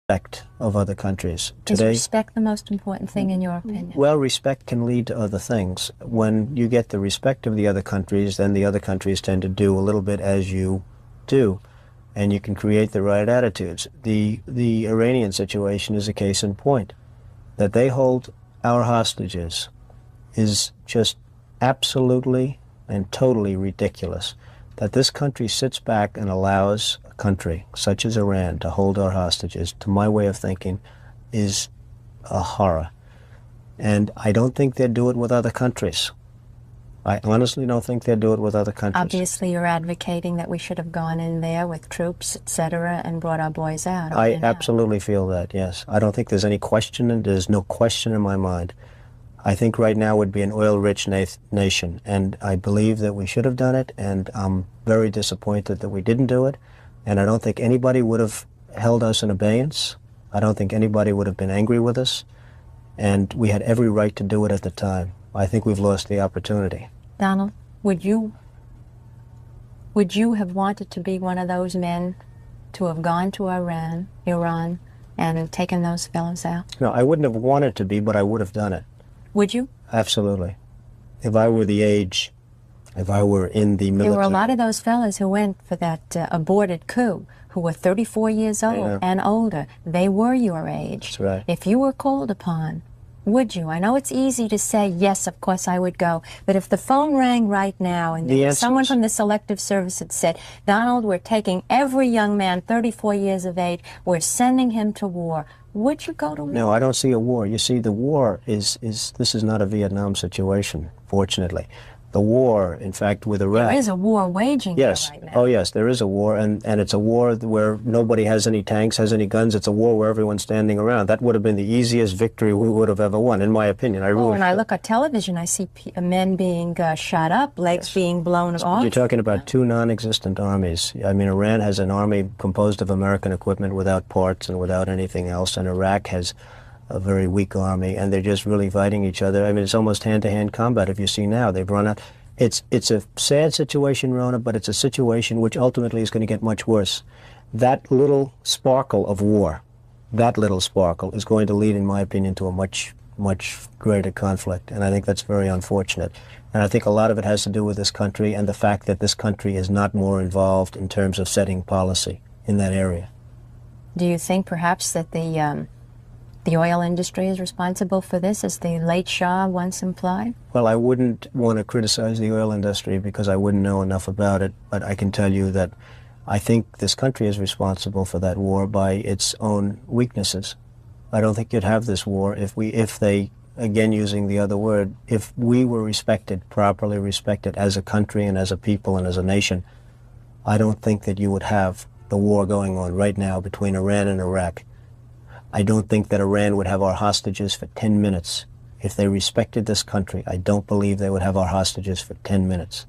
respect of other countries. Is respect the most important thing in your opinion? Well, respect can lead to other things. When you get the respect of the other countries, then the other countries tend to do a little bit as you do, and you can create the right attitudes. The Iranian situation is a case in point. That they hold our hostages is just absolutely and totally ridiculous. That this country sits back and allows a country such as Iran to hold our hostages, to my way of thinking, is a horror. And I don't think they'd do it with other countries. I honestly don't think they'd do it with other countries. Obviously, you're advocating that we should have gone in there with troops, etc., and brought our boys out. I absolutely feel that, yes. I don't think there's any question, and there's no question in my mind. I think right now would be an oil-rich nation, and I believe that we should have done it, and I'm very disappointed that we didn't do it, and I don't think anybody would have held us in abeyance. I don't think anybody would have been angry with us, and we had every right to do it at the time. I think we've lost the opportunity. Donald, would you have wanted to be one of those men to have gone to Iran, and taken those fellows out? No, I wouldn't have wanted to be, but I would have done it. Would you? Absolutely. If I were the age, if I were in the military. There were a lot of those fellas who went for that aborted coup, who were 34 years old and older. They were your age. That's right. If you were called upon, would you? I know it's easy to say, yes, of course I would go. But if the phone rang right now and someone from the Selective Service had said, Donald, we're taking every young man 34 years of age, we're sending him to war, would you go to war? No, I don't see a war. You see, the war this is not a Vietnam situation, fortunately. The war, in fact, with Iraq. There is a war waging yes. right now. Oh, yes, there is a war, and it's a war where nobody has any tanks, has any guns. It's a war where everyone's standing around. That would have been the easiest victory we would have ever won, in my opinion. When I look at television, I see men being shot up, legs being blown off. You're talking about two non-existent armies. I mean, Iran has an army composed of American equipment without parts and without anything else, and Iraq has a very weak army, and they're just really fighting each other. I mean, it's almost hand-to-hand combat. If you see now, they've run out. It's a sad situation, Rona, but it's a situation which ultimately is going to get much worse. That little sparkle of war, that little sparkle is going to lead, in my opinion, to a much, much greater conflict, and I think that's very unfortunate. And I think a lot of it has to do with this country and the fact that this country is not more involved in terms of setting policy in that area. Do you think perhaps that the oil industry is responsible for this, as the late Shah once implied? Well, I wouldn't want to criticize the oil industry because I wouldn't know enough about it, but I can tell you that I think this country is responsible for that war by its own weaknesses. I don't think you'd have this war if they, again using the other word, if we were respected, properly respected as a country and as a people and as a nation. I don't think that you would have the war going on right now between Iran and Iraq. I don't think that Iran would have our hostages for 10 minutes. If they respected this country, I don't believe they would have our hostages for 10 minutes.